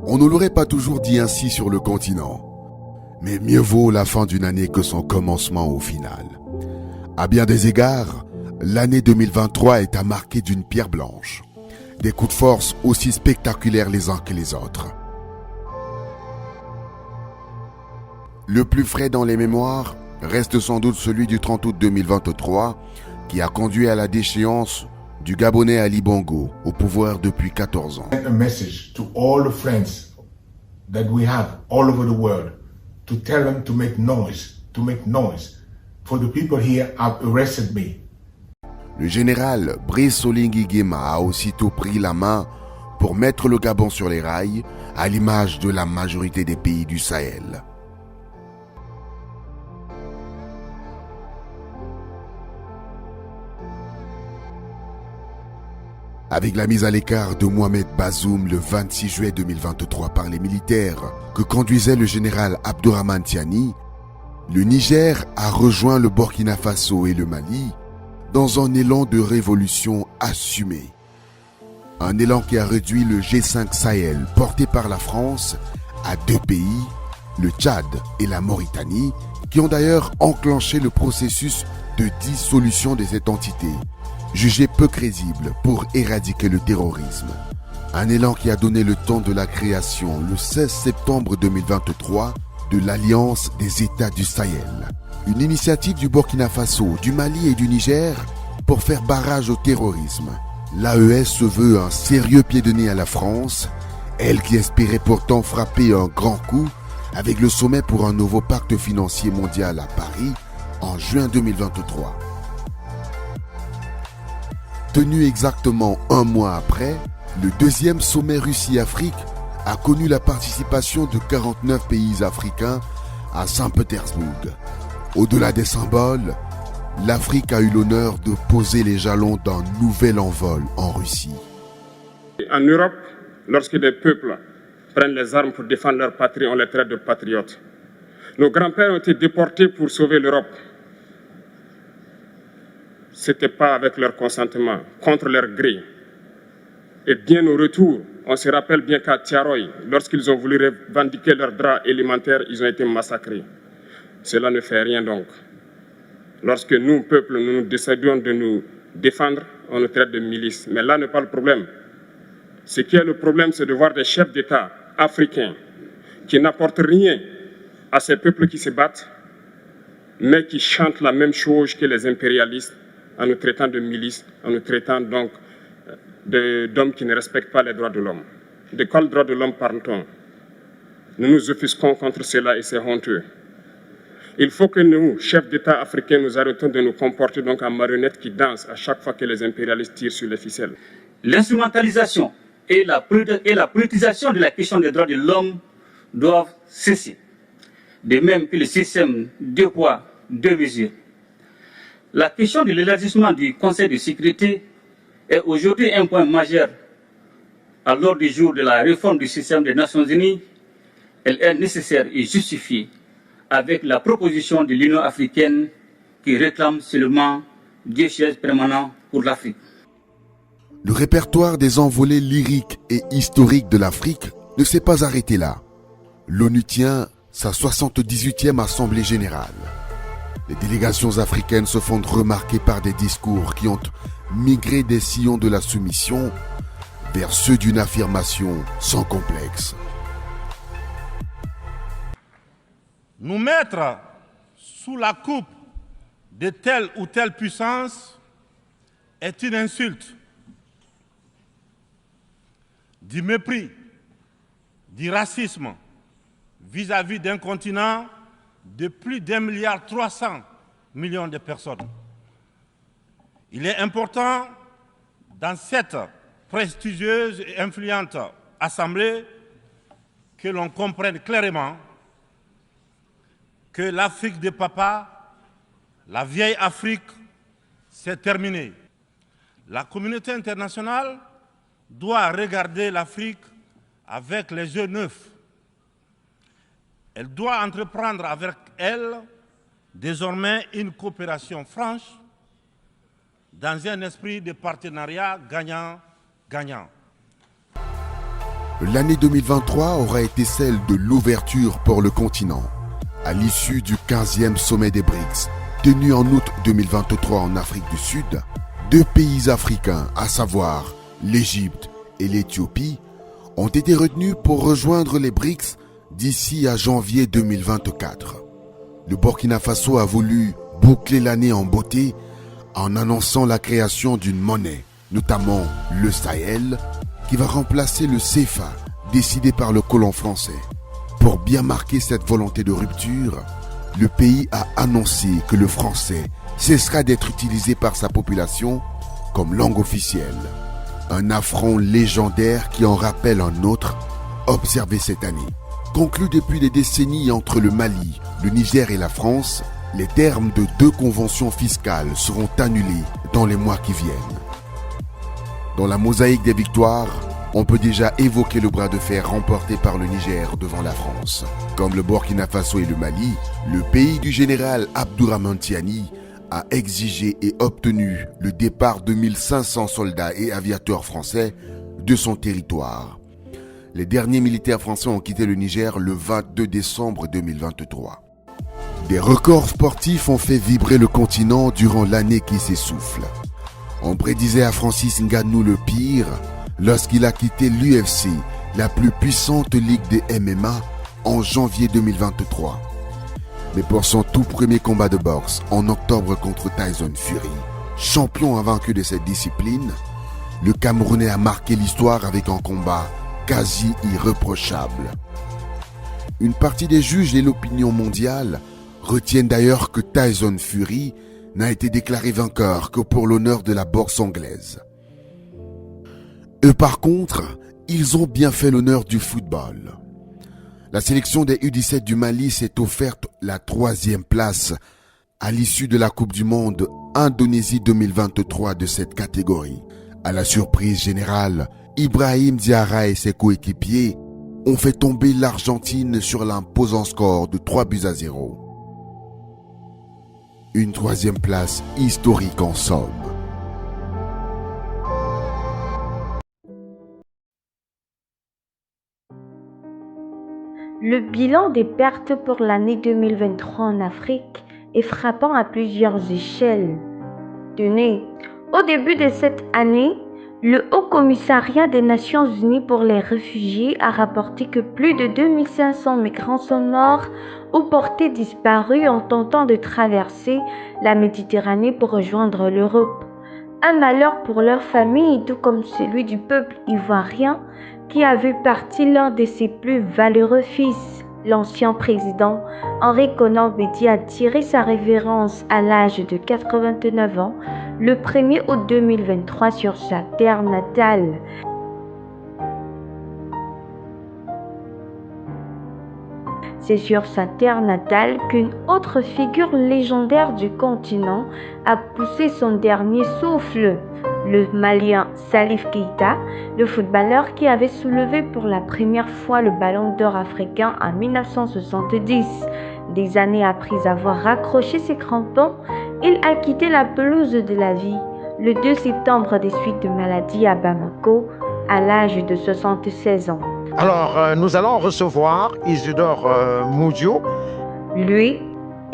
On ne l'aurait pas toujours dit ainsi sur le continent. Mais mieux vaut la fin d'une année que son commencement au final. À bien des égards, l'année 2023 est à marquer d'une pierre blanche. Des coups de force aussi spectaculaires les uns que les autres. Le plus frais dans les mémoires reste sans doute celui du 30 août 2023 qui a conduit à la déchéance du Gabonais Ali Bongo au pouvoir depuis 14 ans. A message to all the friends that we have all over the world to tell them to make noise, for the people here have arrested me. Le général Brice Oligui Nguema a aussitôt pris la main pour mettre le Gabon sur les rails, à l'image de la majorité des pays du Sahel. Avec la mise à l'écart de Mohamed Bazoum le 26 juillet 2023 par les militaires que conduisait le général Abdourahmane Tiani, le Niger a rejoint le Burkina Faso et le Mali dans un élan de révolution assumé. Un élan qui a réduit le G5 Sahel porté par la France à 2 pays, le Tchad et la Mauritanie, qui ont d'ailleurs enclenché le processus de dissolution de cette entité, jugée peu crédible pour éradiquer le terrorisme. Un élan qui a donné le temps de la création, le 16 septembre 2023, de l'Alliance des États du Sahel. Une initiative du Burkina Faso, du Mali et du Niger pour faire barrage au terrorisme. L'AES se veut un sérieux pied de nez à la France, elle qui espérait pourtant frapper un grand coup avec le sommet pour un nouveau pacte financier mondial à Paris en juin 2023. Tenu exactement un mois après, le deuxième sommet Russie-Afrique a connu la participation de 49 pays africains à Saint-Pétersbourg. Au-delà des symboles, l'Afrique a eu l'honneur de poser les jalons d'un nouvel envol en Russie. En Europe, lorsque des peuples prennent les armes pour défendre leur patrie, on les traite de patriotes. Nos grands-pères ont été déportés pour sauver l'Europe. Ce n'était pas avec leur consentement, contre leur gré. Et bien au retour, on se rappelle bien qu'à Tiaroy, lorsqu'ils ont voulu revendiquer leurs droits élémentaires, ils ont été massacrés. Cela ne fait rien donc. Lorsque nous, peuple, nous décidons de nous défendre, on nous traite de milices. Mais là n'est pas le problème. Ce qui est le problème, c'est de voir des chefs d'État africains qui n'apportent rien à ces peuples qui se battent, mais qui chantent la même chose que les impérialistes, en nous traitant de milices, en nous traitant donc d'hommes qui ne respectent pas les droits de l'homme. De quels droits de l'homme parle-t-on? Nous nous offusquons contre cela et c'est honteux. Il faut que nous, chefs d'État africains, nous arrêtons de nous comporter donc en marionnettes qui dansent à chaque fois que les impérialistes tirent sur les ficelles. L'instrumentalisation et la politisation de la question des droits de l'homme doivent cesser. De même que le système 2 poids, 2 mesures. La question de l'élargissement du Conseil de sécurité est aujourd'hui un point majeur à l'ordre du jour de la réforme du système des Nations Unies. Elle est nécessaire et justifiée avec la proposition de l'Union africaine qui réclame seulement 2 sièges permanents pour l'Afrique. Le répertoire des envolées lyriques et historiques de l'Afrique ne s'est pas arrêté là. L'ONU tient sa 78e Assemblée générale. Les délégations africaines se font remarquer par des discours qui ont migré des sillons de la soumission vers ceux d'une affirmation sans complexe. Nous mettre sous la coupe de telle ou telle puissance est une insulte, du mépris, du racisme vis-à-vis d'un continent de plus d'1,3 milliard de personnes. Il est important, dans cette prestigieuse et influente Assemblée, que l'on comprenne clairement que l'Afrique de papa, la vieille Afrique, c'est terminé. La communauté internationale doit regarder l'Afrique avec les yeux neufs. Elle doit entreprendre avec elle désormais une coopération franche dans un esprit de partenariat gagnant-gagnant. L'année 2023 aura été celle de l'ouverture pour le continent. À l'issue du 15e sommet des BRICS, tenu en août 2023 en Afrique du Sud, 2 pays africains, à savoir l'Égypte et l'Éthiopie, ont été retenus pour rejoindre les BRICS d'ici à janvier 2024. Le Burkina Faso a voulu boucler l'année en beauté en annonçant la création d'une monnaie, notamment le Sahel, qui va remplacer le CFA décidé par le colon français. Pour bien marquer cette volonté de rupture, le pays a annoncé que le français cessera d'être utilisé par sa population comme langue officielle. Un affront légendaire qui en rappelle un autre, observé cette année. Conclu depuis des décennies entre le Mali, le Niger et la France, les termes de 2 conventions fiscales seront annulés dans les mois qui viennent. Dans la mosaïque des victoires, on peut déjà évoquer le bras de fer remporté par le Niger devant la France. Comme le Burkina Faso et le Mali, le pays du général Abdourahmane Tiani a exigé et obtenu le départ de 1500 soldats et aviateurs français de son territoire. Les derniers militaires français ont quitté le Niger le 22 décembre 2023. Des records sportifs ont fait vibrer le continent durant l'année qui s'essouffle. On prédisait à Francis Ngannou le pire lorsqu'il a quitté l'UFC, la plus puissante ligue de MMA, en janvier 2023. Mais pour son tout premier combat de boxe en octobre contre Tyson Fury, champion invaincu de cette discipline, le Camerounais a marqué l'histoire avec un combat quasi irréprochable. Une partie des juges et l'opinion mondiale retiennent d'ailleurs que Tyson Fury n'a été déclaré vainqueur que pour l'honneur de la boxe anglaise. Eux par contre, ils ont bien fait l'honneur du football. La sélection des U17 du Mali s'est offerte la 3e place à l'issue de la Coupe du Monde Indonésie 2023 de cette catégorie. À la surprise générale, Ibrahim Diarra et ses coéquipiers ont fait tomber l'Argentine sur l'imposant score de 3-0. Une 3e place historique en somme. Le bilan des pertes pour l'année 2023 en Afrique est frappant à plusieurs échelles. Tenez, au début de cette année, le Haut Commissariat des Nations Unies pour les réfugiés a rapporté que plus de 2500 migrants sont morts ou portés disparus en tentant de traverser la Méditerranée pour rejoindre l'Europe. Un malheur pour leurs familles, tout comme celui du peuple ivoirien qui a vu partir l'un de ses plus valeureux fils. L'ancien président Henri Konan Bédié a tiré sa révérence à l'âge de 89 ans le 1er août 2023 sur sa terre natale. C'est sur sa terre natale qu'une autre figure légendaire du continent a poussé son dernier souffle. Le Malien Salif Keïta, le footballeur qui avait soulevé pour la première fois le ballon d'or africain en 1970. Des années après avoir raccroché ses crampons, il a quitté la pelouse de la vie le 2 septembre des suites de maladie à Bamako, à l'âge de 76 ans. Alors, nous allons recevoir Isidore Moudio. Lui,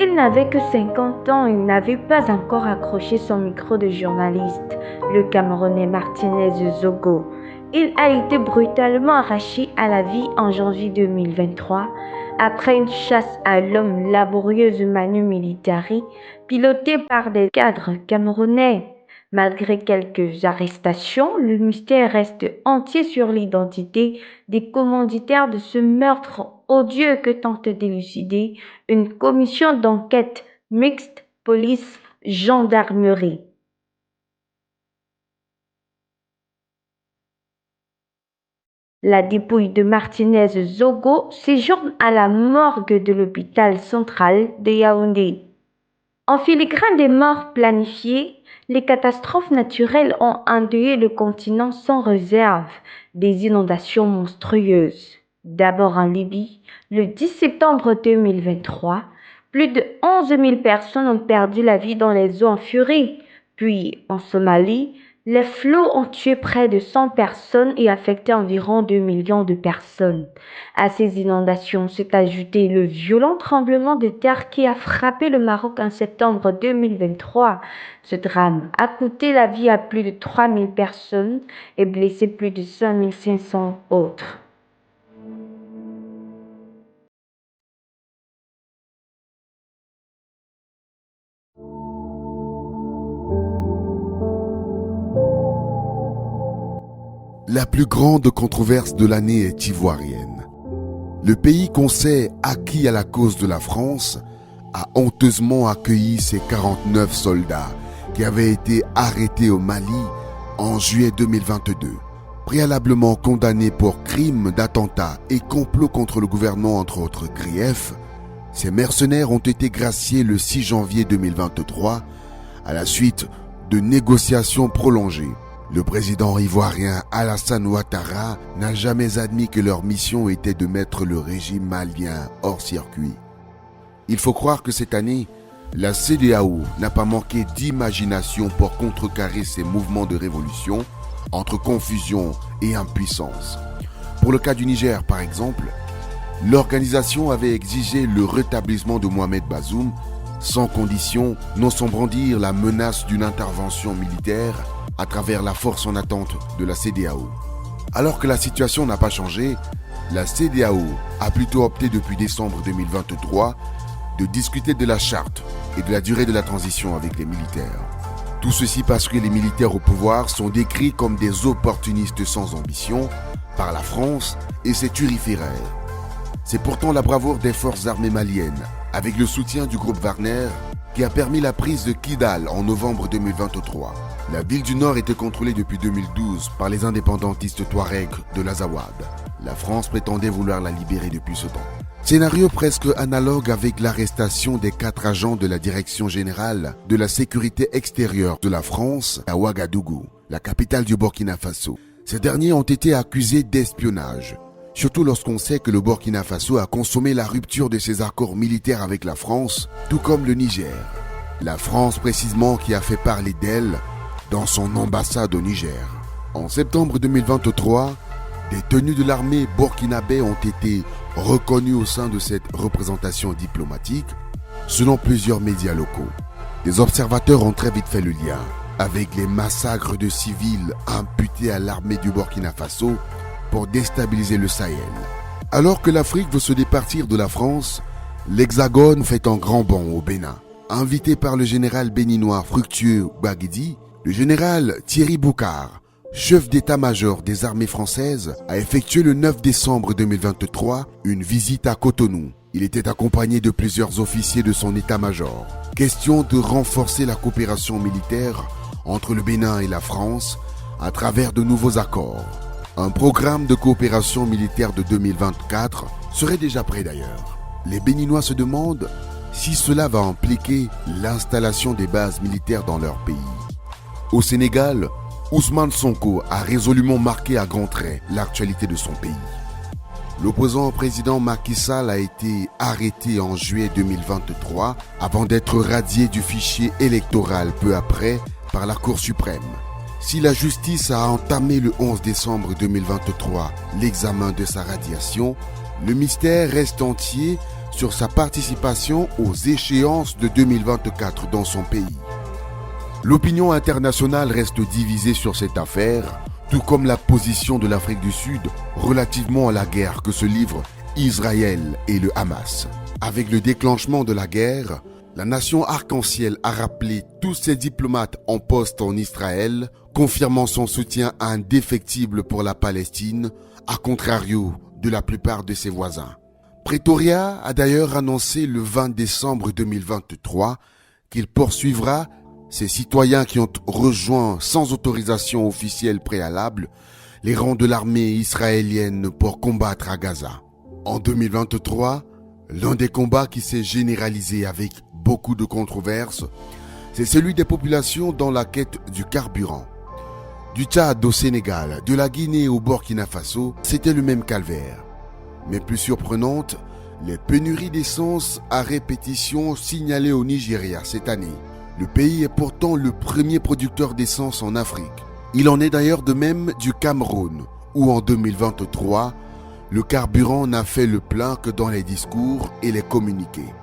il n'avait que 50 ans et n'avait pas encore accroché son micro de journaliste, le Camerounais Martinez Zogo. Il a été brutalement arraché à la vie en janvier 2023 après une chasse à l'homme laborieuse Manu Militari pilotée par des cadres camerounais. Malgré quelques arrestations, le mystère reste entier sur l'identité des commanditaires de ce meurtre odieux que tente d'élucider une commission d'enquête mixte police-gendarmerie. La dépouille de Martinez Zogo séjourne à la morgue de l'hôpital central de Yaoundé. En filigrane des morts planifiées, les catastrophes naturelles ont endeuillé le continent sans réserve. Des inondations monstrueuses. D'abord en Libye, le 10 septembre 2023, plus de 11 000 personnes ont perdu la vie dans les eaux en furie. Puis en Somalie, Les flots ont tué près de 100 personnes et affecté environ 2 millions de personnes. À ces inondations s'est ajouté le violent tremblement de terre qui a frappé le Maroc en septembre 2023. Ce drame a coûté la vie à plus de 3000 personnes et blessé plus de 5500 autres. La plus grande controverse de l'année est ivoirienne. Le pays qu'on sait acquis à la cause de la France a honteusement accueilli ses 49 soldats qui avaient été arrêtés au Mali en juillet 2022. Préalablement condamnés pour crimes d'attentat et complot contre le gouvernement entre autres griefs, ces mercenaires ont été graciés le 6 janvier 2023 à la suite de négociations prolongées. Le président ivoirien Alassane Ouattara n'a jamais admis que leur mission était de mettre le régime malien hors circuit. Il faut croire que cette année, la CEDEAO n'a pas manqué d'imagination pour contrecarrer ces mouvements de révolution entre confusion et impuissance. Pour le cas du Niger, par exemple, l'organisation avait exigé le rétablissement de Mohamed Bazoum sans condition, non sans brandir la menace d'une intervention militaire à travers la force en attente de la CEDEAO. Alors que la situation n'a pas changé, la CEDEAO a plutôt opté depuis décembre 2023 de discuter de la charte et de la durée de la transition avec les militaires. Tout ceci parce que les militaires au pouvoir sont décrits comme des opportunistes sans ambition par la France et ses turiféraires. C'est pourtant la bravoure des forces armées maliennes, avec le soutien du groupe Wagner, qui a permis la prise de Kidal en novembre 2023. La ville du Nord était contrôlée depuis 2012 par les indépendantistes Touaregs de l'Azawad. La France prétendait vouloir la libérer depuis ce temps. Scénario presque analogue avec l'arrestation des 4 agents de la Direction générale de la sécurité extérieure de la France à Ouagadougou, la capitale du Burkina Faso. Ces derniers ont été accusés d'espionnage. Surtout lorsqu'on sait que le Burkina Faso a consommé la rupture de ses accords militaires avec la France, tout comme le Niger. La France précisément qui a fait parler d'elle dans son ambassade au Niger. En septembre 2023, des tenues de l'armée burkinabé ont été reconnues au sein de cette représentation diplomatique, selon plusieurs médias locaux. Des observateurs ont très vite fait le lien avec les massacres de civils imputés à l'armée du Burkina Faso pour déstabiliser le Sahel. Alors que l'Afrique veut se départir de la France, l'Hexagone fait un grand bond au Bénin. Invité par le général béninois Fructueux Gbagidi, le général Thierry Boucard, chef d'état-major des armées françaises, a effectué le 9 décembre 2023 une visite à Cotonou. Il était accompagné de plusieurs officiers de son état-major. Question de renforcer la coopération militaire entre le Bénin et la France à travers de nouveaux accords. Un programme de coopération militaire de 2024 serait déjà prêt d'ailleurs. Les Béninois se demandent si cela va impliquer l'installation des bases militaires dans leur pays. Au Sénégal, Ousmane Sonko a résolument marqué à grands traits l'actualité de son pays. L'opposant au président Macky Sall a été arrêté en juillet 2023 avant d'être radié du fichier électoral peu après par la Cour suprême. Si la justice a entamé le 11 décembre 2023 l'examen de sa radiation, le mystère reste entier sur sa participation aux échéances de 2024 dans son pays. L'opinion internationale reste divisée sur cette affaire, tout comme la position de l'Afrique du Sud relativement à la guerre que se livrent Israël et le Hamas. Avec le déclenchement de la guerre, la nation arc-en-ciel a rappelé tous ses diplomates en poste en Israël, confirmant son soutien indéfectible pour la Palestine, à contrario de la plupart de ses voisins. Pretoria a d'ailleurs annoncé le 20 décembre 2023 qu'il poursuivra ces citoyens qui ont rejoint sans autorisation officielle préalable les rangs de l'armée israélienne pour combattre à Gaza. En 2023, l'un des combats qui s'est généralisé avec beaucoup de controverses, c'est celui des populations dans la quête du carburant. Du Tchad au Sénégal, de la Guinée au Burkina Faso, c'était le même calvaire. Mais plus surprenante, les pénuries d'essence à répétition signalées au Nigeria cette année. Le pays est pourtant le premier producteur d'essence en Afrique. Il en est d'ailleurs de même du Cameroun, où en 2023, le carburant n'a fait le plein que dans les discours et les communiqués.